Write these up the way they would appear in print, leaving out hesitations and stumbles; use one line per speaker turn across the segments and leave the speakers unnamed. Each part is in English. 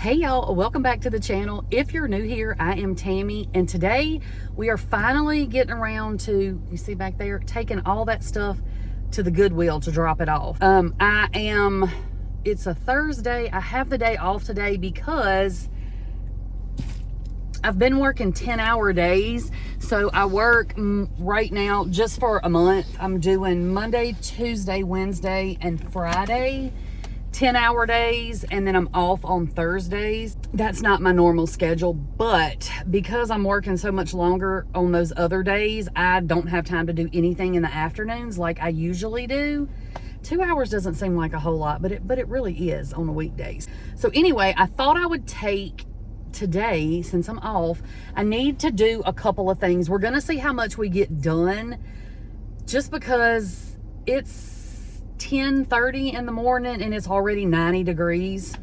Hey y'all, welcome back to the channel. If you're new here, I am Tammy, and today we are finally getting around to, you see back there, taking all that stuff to the Goodwill to drop it off. It's a Thursday. I have the day off today because I've been working 10-hour days. So I work right now just for a month. I'm doing Monday, Tuesday, Wednesday, and Friday. 10-hour days, and then I'm off on Thursdays. That's not my normal schedule, but because I'm working so much longer on those other days, I don't have time to do anything in the afternoons like I usually do. 2 hours doesn't seem like a whole lot, but it really is on the weekdays. So anyway, I thought I would take today, since I'm off, I need to do a couple of things. We're gonna see how much we get done, just because it's 10:30 in the morning and it's already 90 degrees,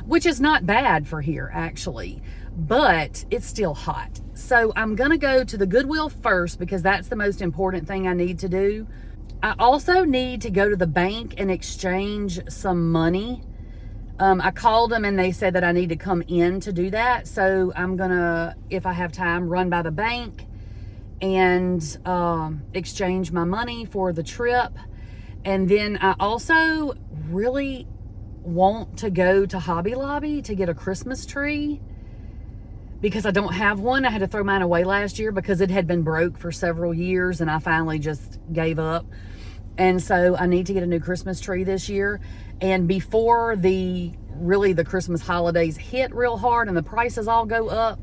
which is not bad for here actually, but it's still hot. So I'm gonna go to the Goodwill first because that's the most important thing I need to do. I also need to go to the bank and exchange some money. I called them and they said that I need to come in to do that. So I'm gonna, if I have time, run by the bank and exchange my money for the trip. And then I also really want to go to Hobby Lobby to get a Christmas tree because I don't have one. I had to throw mine away last year because it had been broke for several years and I finally just gave up. And so I need to get a new Christmas tree this year. And before the Christmas holidays hit real hard and the prices all go up,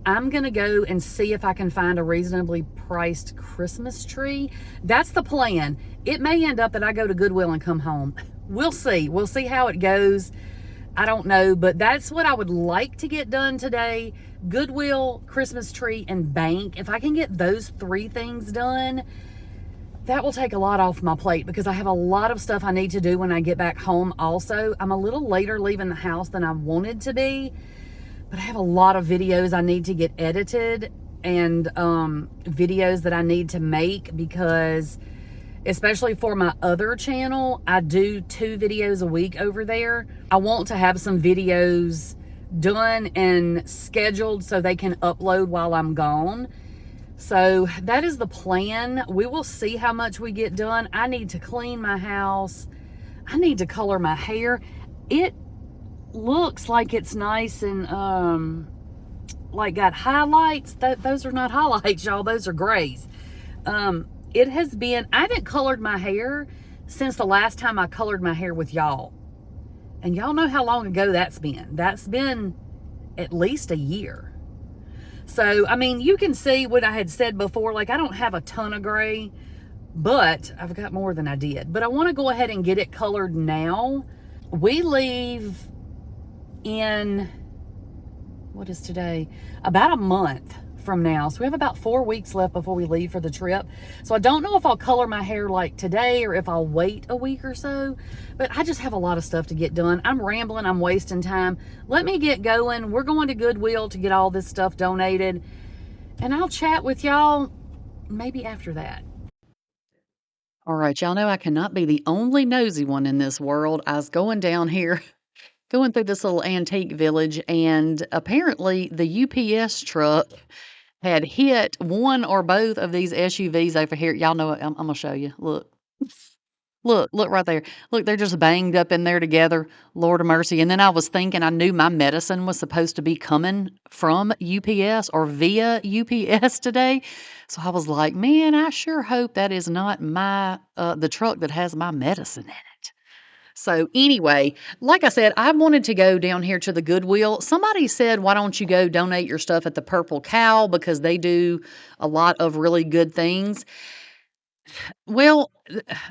I'm gonna go and see if I can find a reasonably priced Christmas tree. That's the plan. It may end up that I go to Goodwill and come home. We'll see. We'll see how it goes. I don't know, but that's what I would like to get done today. Goodwill, Christmas tree, and bank. If I can get those three things done, that will take a lot off my plate because I have a lot of stuff I need to do when I get back home also. I'm a little later leaving the house than I wanted to be, but I have a lot of videos I need to get edited and videos that I need to make because, especially for my other channel, I do 2 videos a week over there. I want to have some videos done and scheduled so they can upload while I'm gone. So that is the plan. We will see how much we get done. I need to clean my house. I need to color my hair. It looks like it's nice and like got highlights. Those are not highlights, y'all. Those are grays. It has been, I haven't colored my hair since the last time I colored my hair with y'all. And y'all know how long ago that's been. That's been at least a year. So, I mean, you can see what I had said before. Like, I don't have a ton of gray, but I've got more than I did. But I want to go ahead and get it colored now. We leave in, what is today? About a month from now. So we have about 4 weeks left before we leave for the trip. So I don't know if I'll color my hair like today or if I'll wait a week or so, but I just have a lot of stuff to get done. I'm rambling, I'm wasting time. Let me get going. We're going to Goodwill to get all this stuff donated, and I'll chat with y'all maybe after that. All right, y'all know I cannot be the only nosy one in this world. I was going down here, going through this little antique village, and apparently the UPS truck had hit one or both of these SUVs over here. Y'all know what? I'm gonna show you. Look. Look right there. Look, they're just banged up in there together. Lord of mercy. And then I was thinking I knew my medicine was supposed to be coming from UPS or via UPS today. So I was like, man, I sure hope that is not my the truck that has my medicine in it. So anyway, like I said, I wanted to go down here to the Goodwill. Somebody said, why don't you go donate your stuff at the Purple Cow because they do a lot of really good things. Well,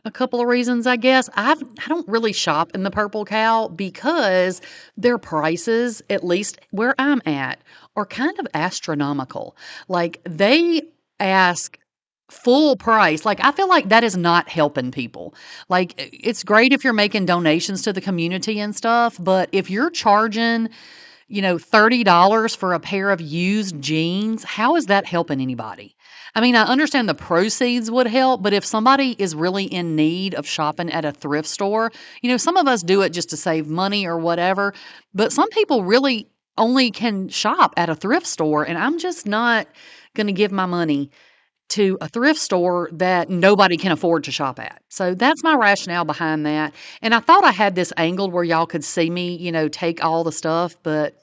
a couple of reasons, I guess. I don't really shop in the Purple Cow because their prices, at least where I'm at, are kind of astronomical. Like they ask full price. Like I feel like that is not helping people. Like it's great if you're making donations to the community and stuff, but if you're charging, $30 for a pair of used jeans, how is that helping anybody?
I mean, I understand the proceeds would help, but if somebody is really in need of shopping at a thrift store, some of us do it just to save money or whatever, but some people really only can shop at a thrift store, and I'm just not going to give my money to a thrift store that nobody can afford to shop at. So that's my rationale behind that. And I thought I had this angled where y'all could see me, take all the stuff, but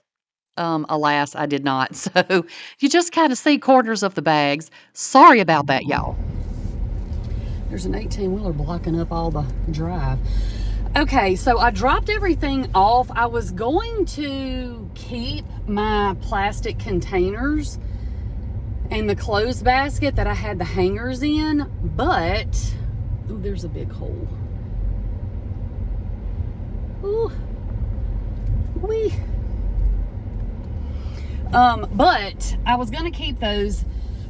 alas, I did not. So you just kind of see corners of the bags. Sorry about that, y'all.
There's an 18-wheeler blocking up all the drive. Okay, so I dropped everything off. I was going to keep my plastic containers and the clothes basket that I had the hangers in, but ooh, there's a big hole. Ooh, wee. But I was gonna keep those,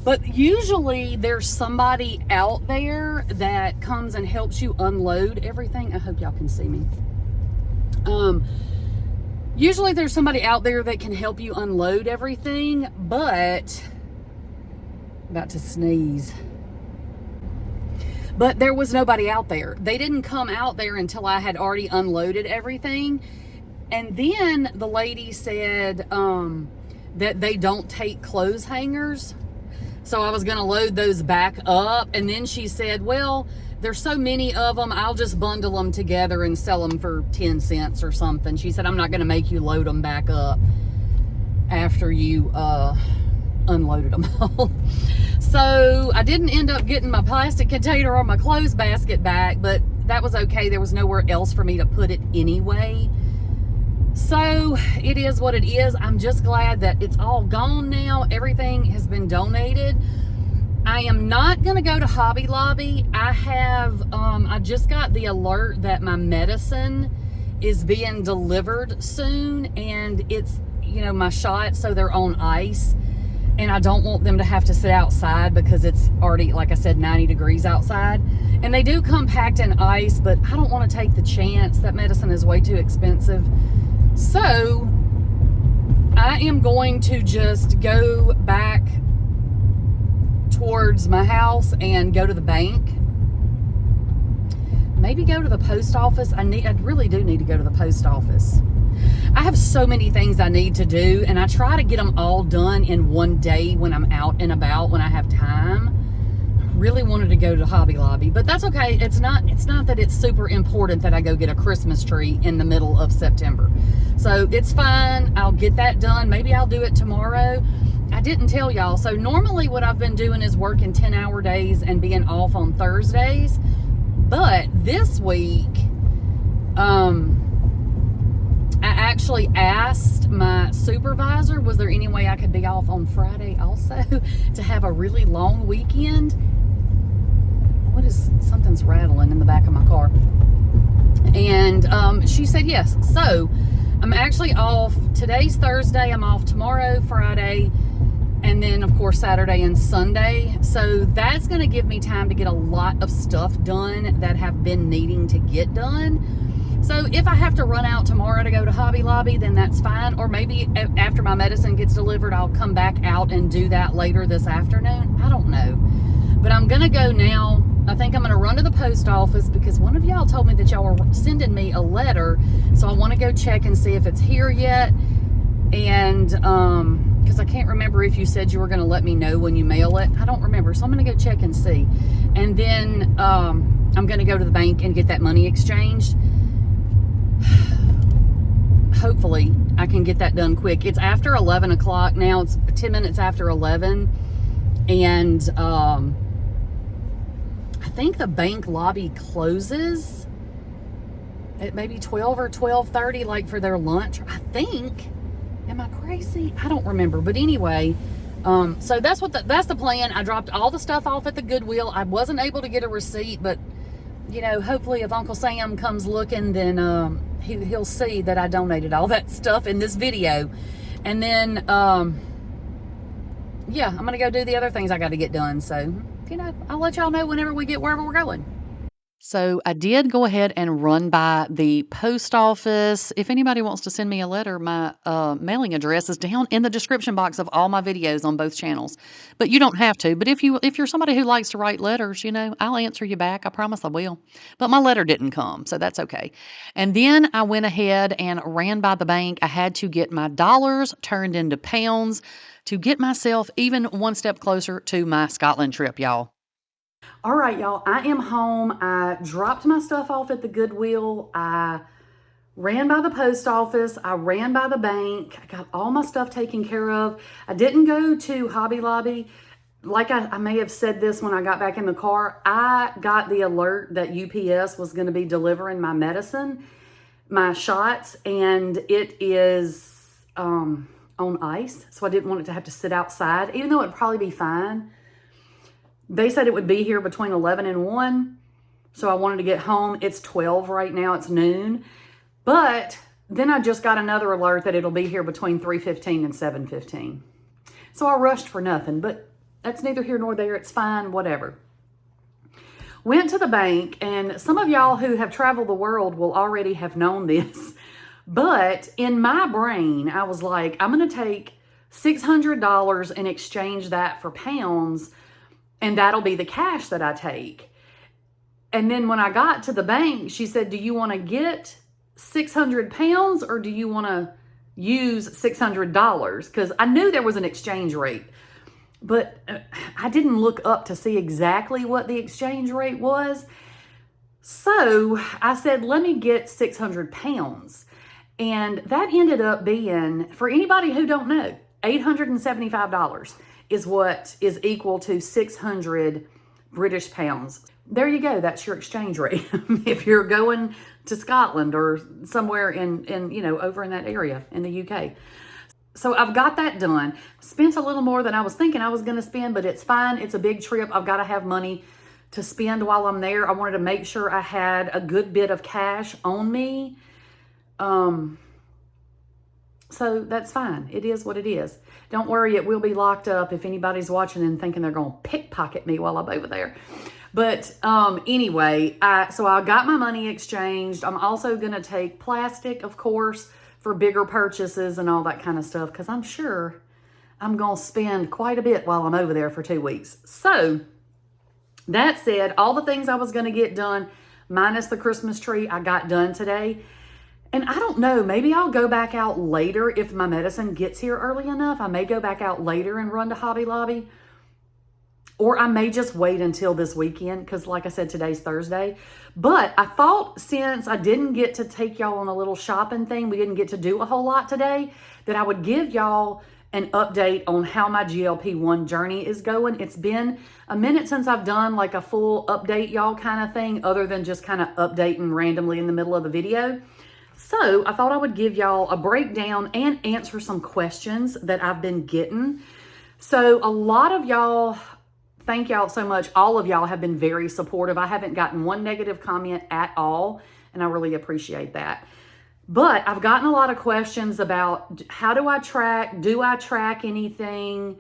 but usually there's somebody out there that comes and helps you unload everything. I hope y'all can see me. Usually there's somebody out there that can help you unload everything, but about to sneeze. But there was nobody out there. They didn't come out there until I had already unloaded everything. And then the lady said that they don't take clothes hangers. So I was going to load those back up. And then she said, well, there's so many of them, I'll just bundle them together and sell them for 10 cents or something. She said, I'm not going to make you load them back up after you unloaded them all. So I didn't end up getting my plastic container or my clothes basket back, but that was okay. There was nowhere else for me to put it anyway. So it is what it is. I'm just glad that it's all gone now. Everything has been donated. I am not going to go to Hobby Lobby. I just got the alert that my medicine is being delivered soon, and it's, my shots, so they're on ice. And I don't want them to have to sit outside because it's already, like I said, 90 degrees outside. And they do come packed in ice, but I don't want to take the chance. That medicine is way too expensive. So I am going to just go back towards my house and go to the bank. Maybe go to the post office. I really do need to go to the post office. I have so many things I need to do, and I try to get them all done in one day when I'm out and about, when I have time. I really wanted to go to Hobby Lobby, but that's okay. It's not that it's super important that I go get a Christmas tree in the middle of September. So it's fine. I'll get that done. Maybe I'll do it tomorrow. I didn't tell y'all. So normally what I've been doing is working 10-hour days and being off on Thursdays. But this week, I actually asked my supervisor, was there any way I could be off on Friday also to have a really long weekend? Something's rattling in the back of my car. And she said yes. So I'm actually off. Today's Thursday. I'm off tomorrow, Friday, and then of course Saturday and Sunday. So that's going to give me time to get a lot of stuff done that have been needing to get done. So if I have to run out tomorrow to go to Hobby Lobby, then that's fine. Or maybe after my medicine gets delivered, I'll come back out and do that later this afternoon. I don't know. But I'm going to go now. I think I'm going to run to the post office because one of y'all told me that y'all were sending me a letter. So I want to go check and see if it's here yet. And because I can't remember if you said you were going to let me know when you mail it. I don't remember. So I'm going to go check and see. And then I'm going to go to the bank and get that money exchanged. Hopefully I can get that done quick. It's after 11 o'clock now. It's 10 minutes after 11. And I think the bank lobby closes at maybe 12 or 12:30, like for their lunch, I think. Am I crazy? I don't remember. But anyway, so that's the plan. I dropped all the stuff off at the Goodwill. I wasn't able to get a receipt, but hopefully if Uncle Sam comes looking, then he'll see that I donated all that stuff in this video. And then yeah, I'm gonna go do the other things I got to get done. So I'll let y'all know whenever we get wherever we're going.
So I did go ahead and run by the post office. If anybody wants to send me a letter, my mailing address is down in the description box of all my videos on both channels. But you don't have to. But if you're somebody who likes to write letters, I'll answer you back. I promise I will. But my letter didn't come, so that's okay. And then I went ahead and ran by the bank. I had to get my dollars turned into pounds to get myself even one step closer to my Scotland trip, y'all.
All right, y'all, I am home. I dropped my stuff off at the Goodwill. I ran by the post office. I ran by the bank. I got all my stuff taken care of. I didn't go to Hobby Lobby. Like I may have said this when I got back in the car, I got the alert that UPS was going to be delivering my medicine, my shots, and it is on ice. So I didn't want it to have to sit outside, even though it'd probably be fine. They said it would be here between 11 and 1. So I wanted to get home. It's 12 right now. It's noon. But then I just got another alert that it'll be here between 3:15 and 7:15. So I rushed for nothing, but that's neither here nor there. It's fine, whatever. Went to the bank, and some of y'all who have traveled the world will already have known this. But in my brain, I was like, I'm going to take $600 and exchange that for pounds, and that'll be the cash that I take. And then when I got to the bank, she said, do you want to get 600 pounds or do you want to use $600? Because I knew there was an exchange rate, but I didn't look up to see exactly what the exchange rate was. So I said, let me get 600 pounds. And that ended up being, for anybody who don't know, $875 is what is equal to 600 British pounds. There you go. That's your exchange rate. If you're going to Scotland or somewhere in over in that area in the UK. So I've got that done. Spent a little more than I was thinking I was going to spend, but it's fine. It's a big trip. I've got to have money to spend while I'm there. I wanted to make sure I had a good bit of cash on me. So that's fine. It is what it is. Don't worry, it will be locked up if anybody's watching and thinking they're going to pickpocket me while I'm over there. But anyway, so I got my money exchanged. I'm also going to take plastic, of course, for bigger purchases and all that kind of stuff, because I'm sure I'm going to spend quite a bit while I'm over there for 2 weeks. So that said, all the things I was going to get done, minus the Christmas tree, I got done today. And I don't know, maybe I'll go back out later if my medicine gets here early enough. I may go back out later and run to Hobby Lobby. Or I may just wait until this weekend because, like I said, today's Thursday. But I thought since I didn't get to take y'all on a little shopping thing, we didn't get to do a whole lot today, that I would give y'all an update on how my GLP-1 journey is going. It's been a minute since I've done like a full update y'all kind of thing, other than just kind of updating randomly in the middle of the video. So I thought I would give y'all a breakdown and answer some questions that I've been getting. So a lot of y'all, thank y'all so much. All of y'all have been very supportive. I haven't gotten one negative comment at all, and I really appreciate that. But I've gotten a lot of questions about how do I track? Do I track anything?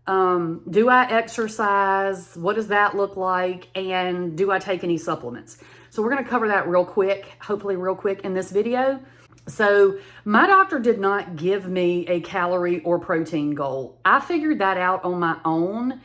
Do I exercise? What does that look like? And do I take any supplements? So we're going to cover that real quick, hopefully real quick in this video. So my doctor did not give me a calorie or protein goal. I figured that out on my own.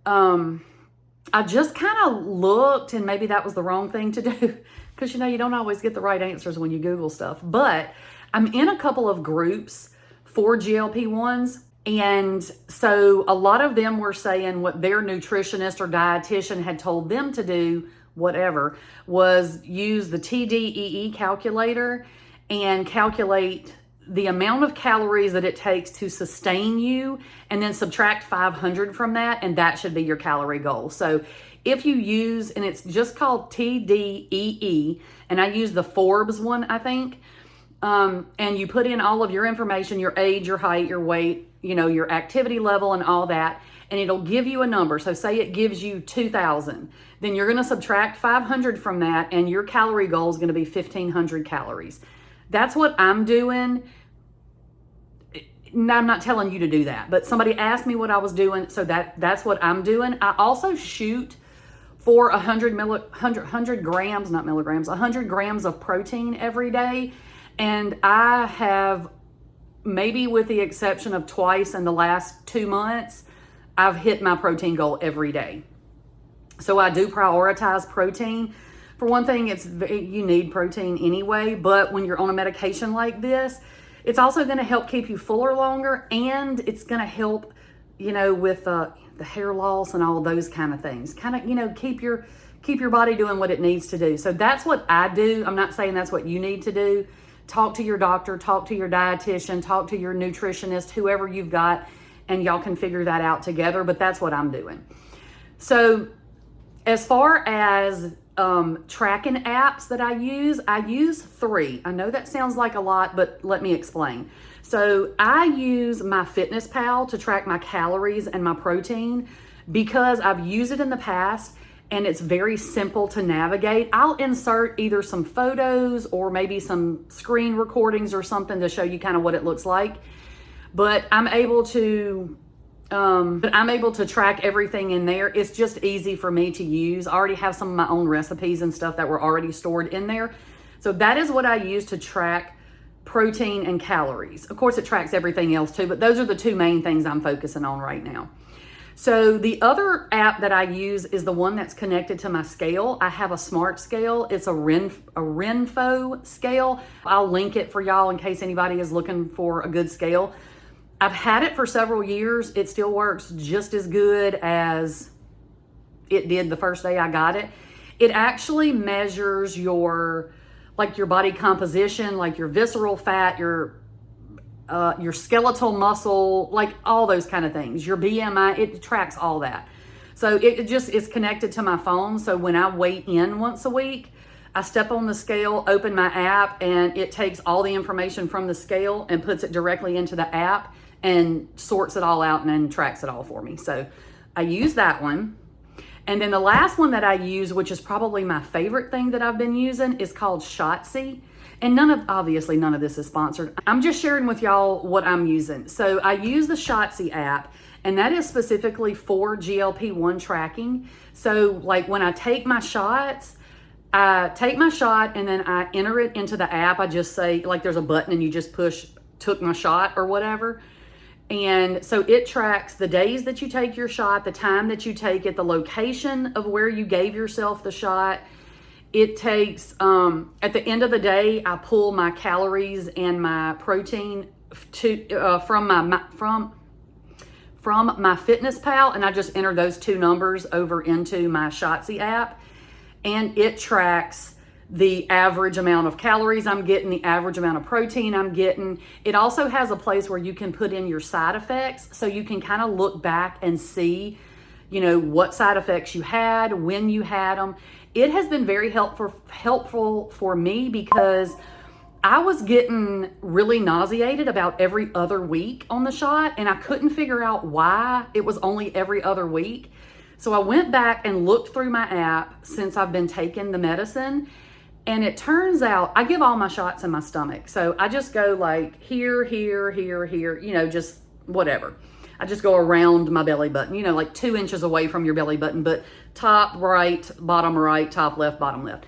I just kind of looked, and maybe that was the wrong thing to do because, you don't always get the right answers when you Google stuff. But I'm in a couple of groups for GLP-1s. And so a lot of them were saying what their nutritionist or dietitian had told them to do, whatever, was use the TDEE calculator and calculate the amount of calories that it takes to sustain you, and then subtract 500 from that, and that should be your calorie goal. So if you use, and it's just called TDEE, and I use the Forbes one, I think, and you put in all of your information, your age, your height, your weight, your activity level and all that, and it'll give you a number. So say it gives you 2,000, then you're going to subtract 500 from that, and your calorie goal is going to be 1,500 calories. That's what I'm doing. I'm not telling you to do that, but somebody asked me what I was doing, so that's what I'm doing. I also shoot for 100 grams, not milligrams, 100 grams of protein every day. And I have, maybe with the exception of twice in the last 2 months, I've hit my protein goal every day. So I do prioritize protein. For one thing, you need protein anyway, but when you're on a medication like this, it's also going to help keep you fuller longer, and it's going to help, with the hair loss and all those kind of things. Kind of, keep your body doing what it needs to do. So that's what I do. I'm not saying that's what you need to do. Talk to your doctor, talk to your dietitian, talk to your nutritionist, whoever you've got, and y'all can figure that out together. But that's what I'm doing. So as far as tracking apps that I use 3. I know that sounds like a lot, but let me explain. So I use MyFitnessPal to track my calories and my protein because I've used it in the past and it's very simple to navigate. I'll insert either some photos or maybe some screen recordings or something to show you kind of what it looks like. But I'm able to track everything in there. It's just easy for me to use. I already have some of my own recipes and stuff that were already stored in there. So that is what I use to track protein and calories. Of course, it tracks everything else too, but those are the 2 main things I'm focusing on right now. So the other app that I use is the one that's connected to my scale. I have a smart scale. It's a Renfo scale. I'll link it for y'all in case anybody is looking for a good scale. I've had it for several years. It still works just as good as it did the first day I got it. It actually measures your body composition, like your visceral fat, your skeletal muscle, like all those kind of things. Your BMI, it tracks all that. So it just is connected to my phone. So when I weigh in once a week, I step on the scale, open my app, and it takes all the information from the scale and puts it directly into the app and sorts it all out and then tracks it all for me. So I use that one. And then the last one that I use, which is probably my favorite thing that I've been using, is called Shotsy. And obviously none of this is sponsored. I'm just sharing with y'all what I'm using. So I use the Shotsy app, and that is specifically for GLP-1 tracking. So like when I take my shots, I take my shot and then I enter it into the app. I just say, like, there's a button and you just push, took my shot or whatever. And so it tracks the days that you take your shot, the time that you take it, the location of where you gave yourself the shot. It takes, at the end of the day, I pull my calories and my protein from MyFitnessPal, and I just enter those 2 numbers over into my Shotsy app, and it tracks the average amount of calories I'm getting, the average amount of protein I'm getting. It also has a place where you can put in your side effects, so you can kind of look back and see, what side effects you had, when you had them. It has been very helpful for me because I was getting really nauseated about every other week on the shot, and I couldn't figure out why it was only every other week. So I went back and looked through my app since I've been taking the medicine, and it turns out I give all my shots in my stomach. So I just go like here, just whatever. I just go around my belly button, like 2 inches away from your belly button, but top right, top left, bottom left.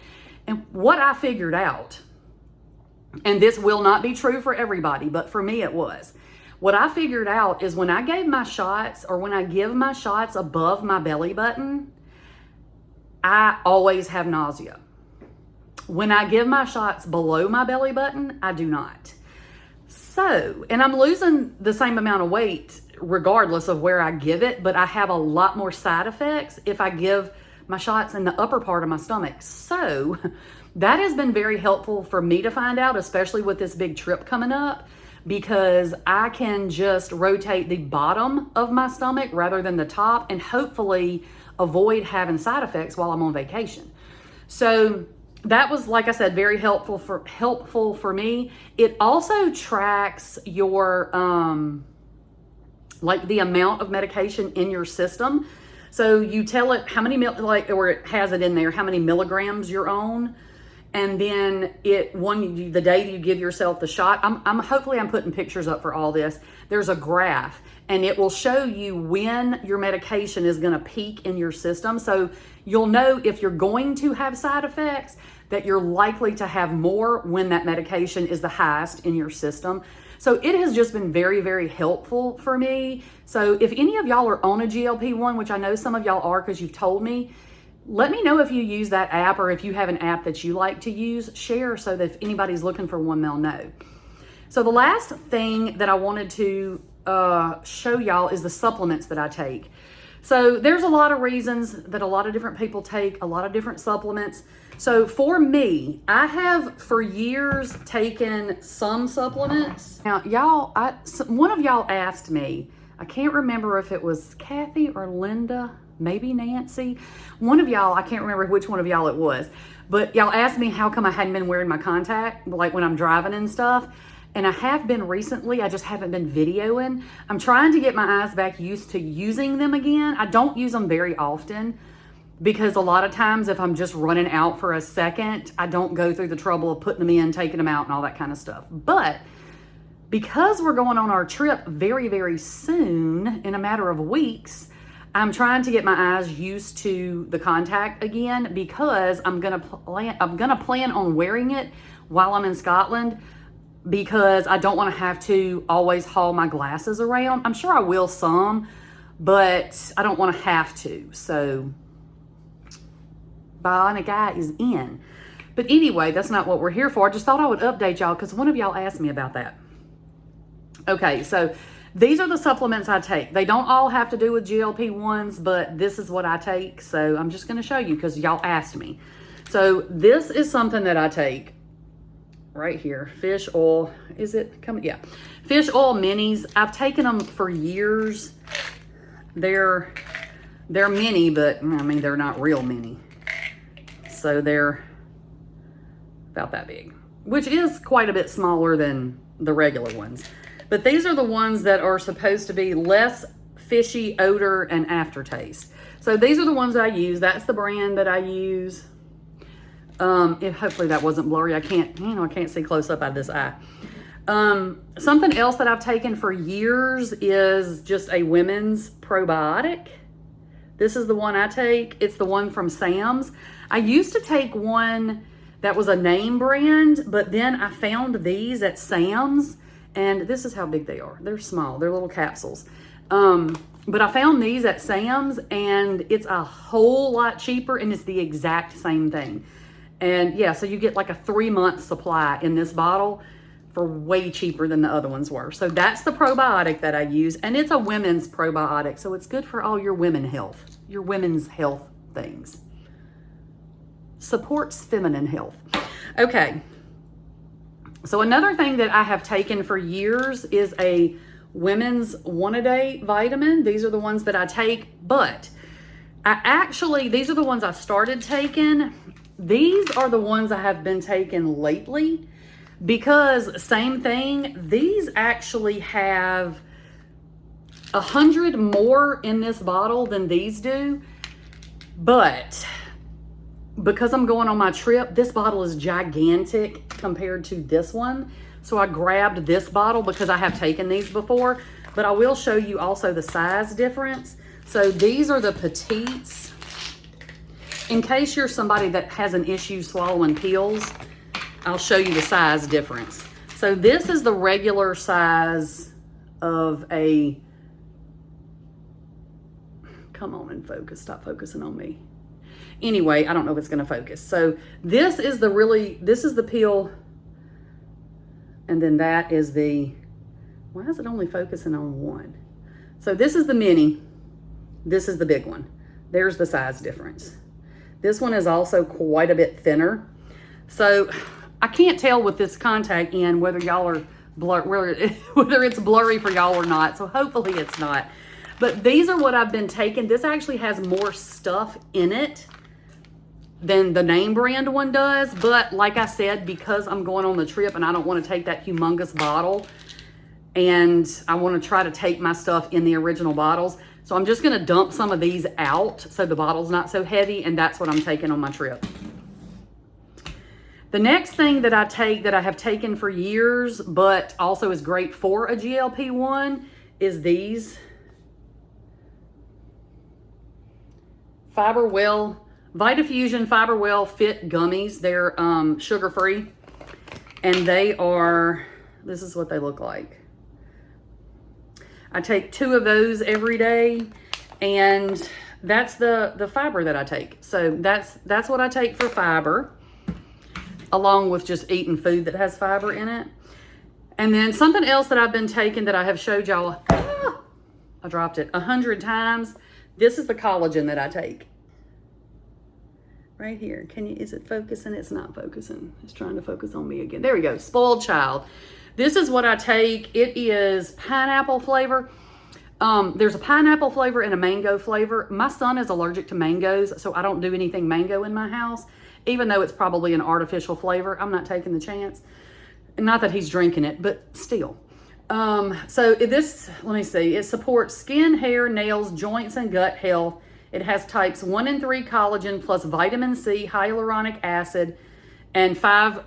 And what I figured out, and this will not be true for everybody, but for me it was. What I figured out is when I gave my shots, or when I give my shots above my belly button, I always have nausea. When I give my shots below my belly button, I do not. So, and I'm losing the same amount of weight regardless of where I give it, but I have a lot more side effects if I give my shots in the upper part of my stomach. So that has been very helpful for me to find out, especially with this big trip coming up, because I can just rotate the bottom of my stomach rather than the top, and hopefully avoid having side effects while I'm on vacation. So that was, like I said, very helpful for me. It also tracks your like the amount of medication in your system. So you tell it how many or it has it in there how many milligrams you're on, And then the day you give yourself the shot, hopefully I'm putting pictures up for all this. There's a graph and it will show you when your medication is going to peak in your system. So you'll know if you're going to have side effects, that you're likely to have more when that medication is the highest in your system. So it has just been very, very helpful for me. So if any of y'all are on a GLP-1, which I know some of y'all are because you've told me, let me know if you use that app, or if you have an app that you like to use, share so that if anybody's looking for one, they'll know. So the last thing that I wanted to show y'all is the supplements that I take. So there's a lot of reasons that a lot of different people take a lot of different supplements. So for me, I have for years taken some supplements. Now, one of y'all asked me, I can't remember if it was Kathy or Linda, maybe Nancy. One of y'all, I can't remember which one of y'all it was, but y'all asked me how come I hadn't been wearing my contact, like when I'm driving and stuff. And I have been recently, I just haven't been videoing. I'm trying to get my eyes back used to using them again. I don't use them very often because a lot of times if I'm just running out for a second, I don't go through the trouble of putting them in, taking them out and all that kind of stuff. But because we're going on our trip very, very soon, in a matter of weeks, I'm trying to get my eyes used to the contact again because I'm gonna plan on wearing it while I'm in Scotland, because I don't want to have to always haul my glasses around. I'm sure I will some, but I don't want to have to. So Bionic Eye is in. But anyway, that's not what we're here for. I just thought I would update y'all because one of y'all asked me about that. Okay, so these are the supplements I take. They don't all have to do with GLP-1s, but this is what I take. So I'm just going to show you because y'all asked me. So this is something that I take right here. Fish oil. Is it coming? Yeah. Fish oil minis. I've taken them for years. They're mini, but I mean, they're not real mini. So they're about that big, which is quite a bit smaller than the regular ones. But these are the ones that are supposed to be less fishy odor and aftertaste. So these are the ones I use. That's the brand that I use. Hopefully that wasn't blurry. I can't see close up out of this eye. Something else that I've taken for years is just a women's probiotic. This is the one I take. It's the one from Sam's. I used to take one that was a name brand, but then I found these at Sam's, and this is how big they are. They're small. They're little capsules. But I found these at Sam's, and it's a whole lot cheaper, and it's the exact same thing. And yeah, so you get like a 3-month supply in this bottle for way cheaper than the other ones were. So that's the probiotic that I use, and it's a women's probiotic. So it's good for all your women's health things. Supports feminine health. Okay. So another thing that I have taken for years is a women's 1-a-day vitamin. These are the ones that I take, but these are the ones I started taking. These are the ones I have been taking lately because same thing, these actually have 100 more in this bottle than these do. But because I'm going on my trip, this bottle is gigantic compared to this one. So I grabbed this bottle because I have taken these before, but I will show you also the size difference. So these are the petites. In case you're somebody that has an issue swallowing pills, I'll show you the size difference. So this is the regular size of a, come on and focus, stop focusing on me. Anyway, I don't know if it's gonna focus. So this is the pill, and then that is why is it only focusing on one? So this is the mini, this is the big one. There's the size difference. This one is also quite a bit thinner. So I can't tell with this contact in whether y'all are whether it's blurry for y'all or not. So hopefully it's not. But these are what I've been taking. This actually has more stuff in it than the name brand one does. But like I said, because I'm going on the trip and I don't want to take that humongous bottle, and I want to try to take my stuff in the original bottles. So I'm just going to dump some of these out so the bottle's not so heavy, and that's what I'm taking on my trip. The next thing that I take that I have taken for years, but also is great for a GLP-1 is these Vitafusion FiberWell Fit Gummies. They're sugar-free, and they are, this is what they look like. I take 2 of those every day, and that's the fiber that I take. So that's what I take for fiber, along with just eating food that has fiber in it. And then something else that I've been taking that I have showed y'all, I dropped it 100 times. This is the collagen that I take. Right here. Is it focusing? It's not focusing. It's trying to focus on me again. There we go. Spoiled child. This is what I take. It is pineapple flavor. There's a pineapple flavor and a mango flavor. My son is allergic to mangoes, so I don't do anything mango in my house. Even though it's probably an artificial flavor, I'm not taking the chance. Not that he's drinking it, but still. So this, let me see, it supports skin, hair, nails, joints, and gut health. It has types 1 and 3 collagen plus vitamin C, hyaluronic acid, and 5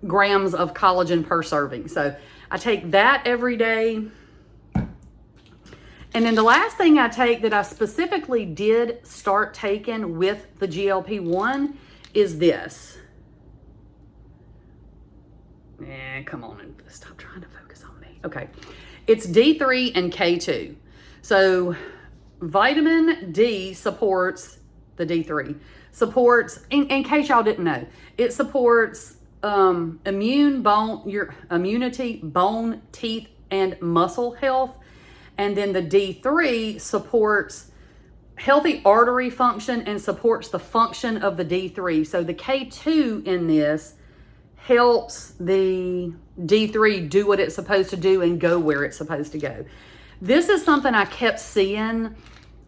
grams of collagen per serving. So I take that every day. And then the last thing I take that I specifically did start taking with the GLP-1 is this. Come on and stop trying to focus on me. Okay. It's D3 and K2. So vitamin D supports the D3. Supports, in case y'all didn't know, it supports your immunity, bone, teeth, and muscle health. And then the D3 supports healthy artery function and supports the function of the D3. So the K2 in this helps the D3 do what it's supposed to do and go where it's supposed to go. This is something I kept seeing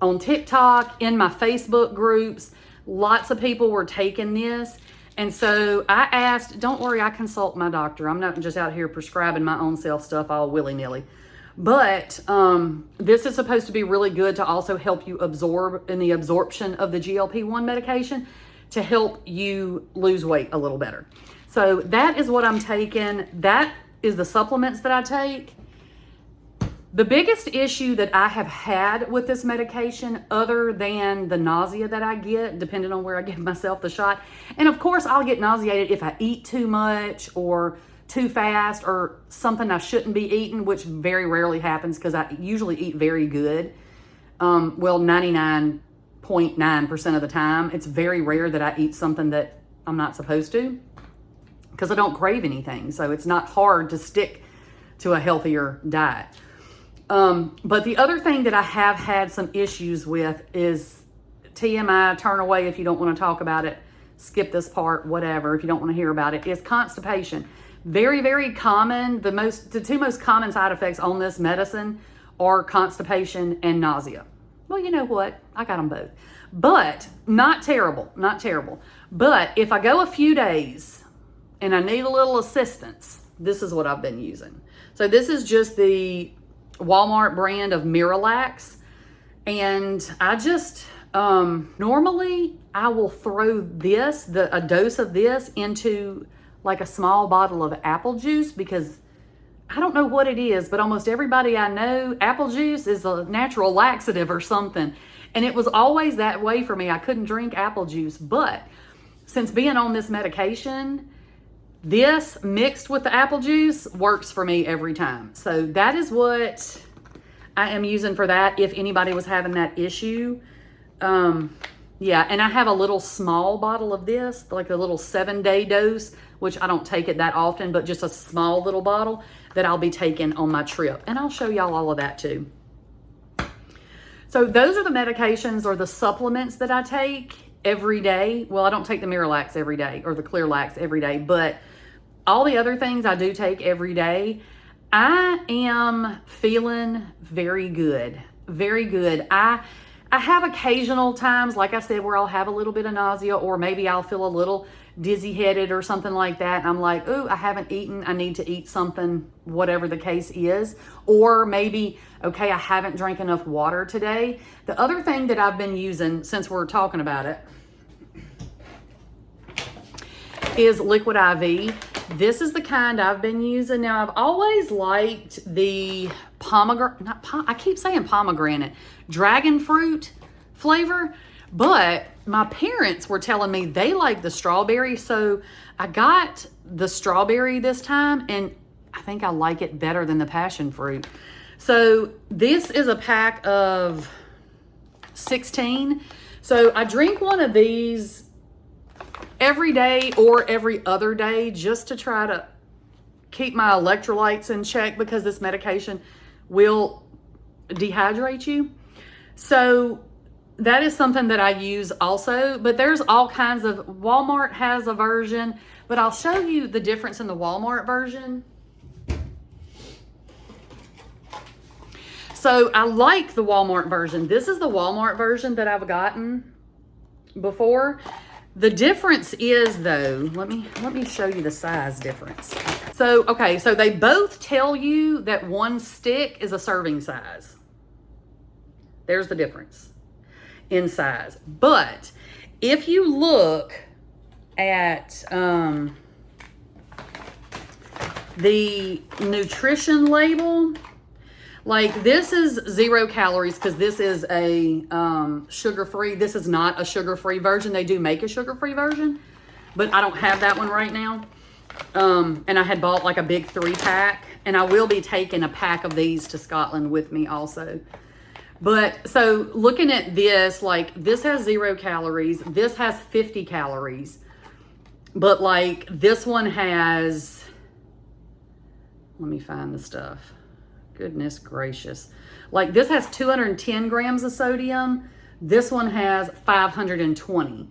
on TikTok, in my Facebook groups. Lots of people were taking this. And so I asked, don't worry, I consult my doctor. I'm not just out here prescribing my own self stuff all willy-nilly. But this is supposed to be really good to also help you absorb in the absorption of the GLP-1 medication to help you lose weight a little better. So that is what I'm taking. That is the supplements that I take. The biggest issue that I have had with this medication, other than the nausea that I get, depending on where I give myself the shot, and of course I'll get nauseated if I eat too much or too fast or something I shouldn't be eating, which very rarely happens because I usually eat very good. 99.9% of the time. It's very rare that I eat something that I'm not supposed to because I don't crave anything. So it's not hard to stick to a healthier diet. But the other thing that I have had some issues with is TMI, turn away if you don't want to talk about it, skip this part, whatever, if you don't want to hear about it, is constipation. Very, very common. The 2 most common side effects on this medicine are constipation and nausea. Well, you know what? I got them both. But not terrible, not terrible. But if I go a few days and I need a little assistance, this is what I've been using. So this is just the Walmart brand of Miralax. And I just, normally I will throw a dose of this into like a small bottle of apple juice because I don't know what it is, but almost everybody I know, apple juice is a natural laxative or something. And it was always that way for me. I couldn't drink apple juice, but since being on this medication, this mixed with the apple juice works for me every time. So that is what I am using for that if anybody was having that issue. Yeah, and I have a little small bottle of this, like a little 7-day dose, which I don't take it that often, but just a small little bottle that I'll be taking on my trip. And I'll show y'all all of that too. So those are the medications or the supplements that I take every day. Well, I don't take the Miralax every day or the Clearlax every day, but all the other things I do take every day. I am feeling very good, very good. I have occasional times, like I said, where I'll have a little bit of nausea or maybe I'll feel a little dizzy headed or something like that. And I'm like, ooh, I haven't eaten. I need to eat something, whatever the case is. Or maybe, okay, I haven't drank enough water today. The other thing that I've been using since we're talking about it is Liquid IV. This is the kind I've been using. Now, I've always liked the I keep saying pomegranate, dragon fruit flavor, but my parents were telling me they like the strawberry, so I got the strawberry this time, and I think I like it better than the passion fruit. So this is a pack of 16. So I drink one of these every day or every other day just to try to keep my electrolytes in check, because this medication will dehydrate you. So that is something that I use also, but there's all kinds of, Walmart has a version, but I'll show you the difference in the Walmart version. So I like the Walmart version. This is the Walmart version that I've gotten before. The difference is, though, let me show you the size difference. So, okay, so they both tell you that one stick is a serving size. There's the difference in size. But if you look at the nutrition label, like this is 0 calories because this is a sugar-free. This is not a sugar-free version. They do make a sugar-free version, but I don't have that one right now. And I had bought like a big 3-pack, and I will be taking a pack of these to Scotland with me also. But so looking at this, like this has 0 calories. This has 50 calories. But like this one has, let me find the stuff. Goodness gracious. Like this has 210 grams of sodium. This one has 520.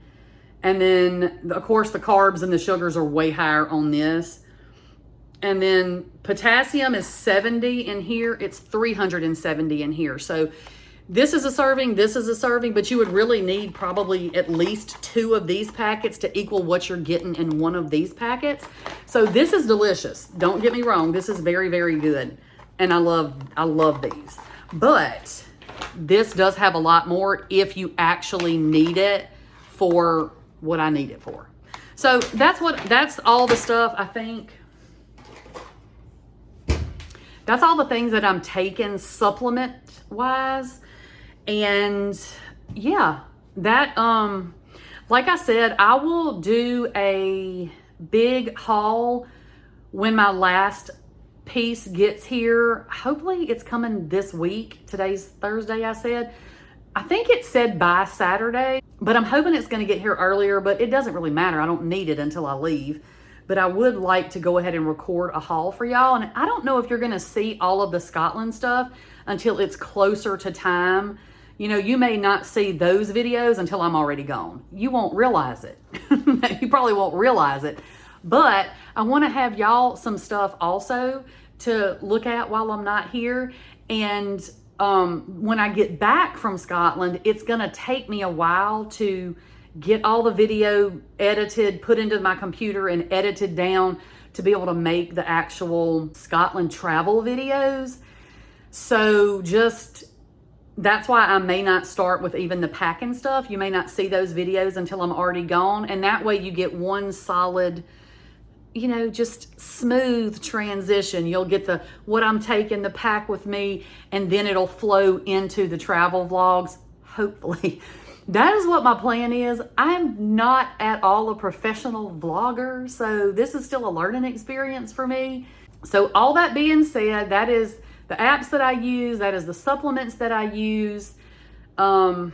And then of course the carbs and the sugars are way higher on this. And then potassium is 70 in here. It's 370 in here. So this is a serving, this is a serving, but you would really need probably at least 2 of these packets to equal what you're getting in one of these packets. So this is delicious. Don't get me wrong. This is very, very good. And I love these. But this does have a lot more if you actually need it for what I need it for. So that's all the stuff, I think. That's all the things that I'm taking supplement wise. And yeah, that, like I said, I will do a big haul when my last piece gets here. Hopefully it's coming this week. Today's Thursday, I said. I think it said by Saturday, but I'm hoping it's going to get here earlier, but it doesn't really matter. I don't need it until I leave. But I would like to go ahead and record a haul for y'all. And I don't know if you're going to see all of the Scotland stuff until it's closer to time. You know, you may not see those videos until I'm already gone. You won't realize it. You probably won't realize it. But I want to have y'all some stuff also to look at while I'm not here. And when I get back from Scotland, it's going to take me a while to get all the video edited, put into my computer and edited down to be able to make the actual Scotland travel videos. So that's why I may not start with even the packing stuff. You may not see those videos until I'm already gone. And that way you get one solid, you know, just smooth transition. You'll get what I'm taking, the pack with me, and then it'll flow into the travel vlogs, hopefully. That is what my plan is. I'm not at all a professional vlogger, so this is still a learning experience for me. So all that being said, that is the apps that I use, that is the supplements that I use. I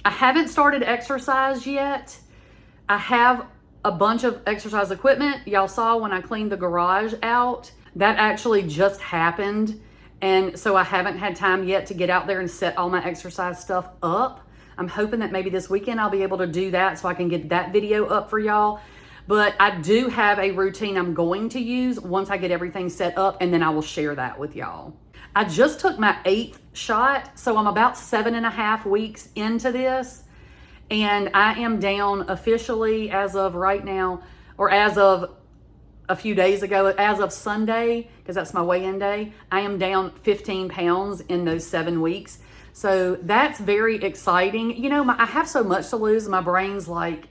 haven't started exercise yet. I have a bunch of exercise equipment. Y'all saw when I cleaned the garage out, that actually just happened. And so I haven't had time yet to get out there and set all my exercise stuff up. I'm hoping that maybe this weekend I'll be able to do that so I can get that video up for y'all. But I do have a routine I'm going to use once I get everything set up, and then I will share that with y'all. I just took my 8th shot, so I'm about 7.5 weeks into this, and I am down officially as of right now, or as of a few days ago, as of Sunday, because that's my weigh-in day, I am down 15 pounds in those 7 weeks. So that's very exciting. You know, I have so much to lose. My brain's like,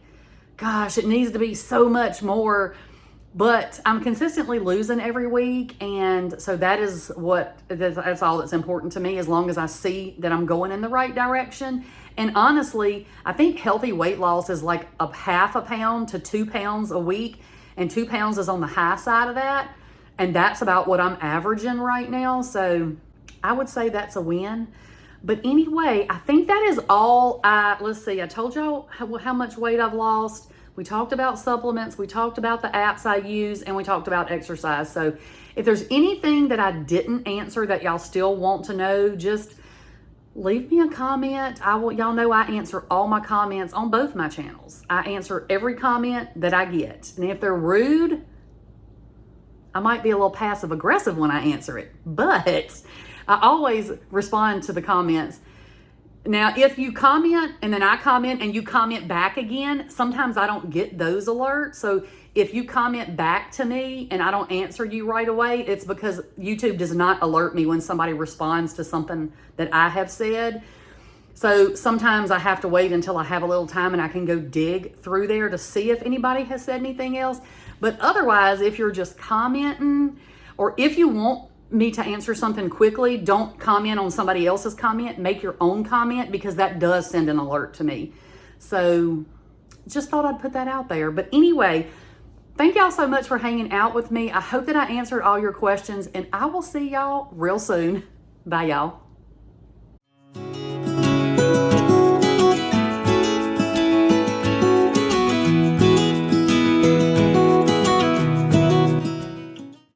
gosh, it needs to be so much more. But I'm consistently losing every week. And so that's all that's important to me, as long as I see that I'm going in the right direction. And honestly, I think healthy weight loss is like a half a pound to 2 pounds a week. And 2 pounds is on the high side of that. And that's about what I'm averaging right now. So I would say that's a win. But anyway, I think that is all. Let's see, I told y'all how much weight I've lost. We talked about supplements, we talked about the apps I use, and we talked about exercise. So if there's anything that I didn't answer that y'all still want to know, just leave me a comment. Y'all know I answer all my comments on both my channels. I answer every comment that I get. And if they're rude, I might be a little passive aggressive when I answer it, but I always respond to the comments. Now, if you comment and then I comment and you comment back again, sometimes I don't get those alerts. So if you comment back to me and I don't answer you right away, it's because YouTube does not alert me when somebody responds to something that I have said. So sometimes I have to wait until I have a little time and I can go dig through there to see if anybody has said anything else. But otherwise, if you're just commenting, or if you want me to answer something quickly, don't comment on somebody else's comment. Make your own comment, because that does send an alert to me. So just thought I'd put that out there. But anyway, thank y'all so much for hanging out with me. I hope that I answered all your questions, and I will see y'all real soon. Bye, y'all.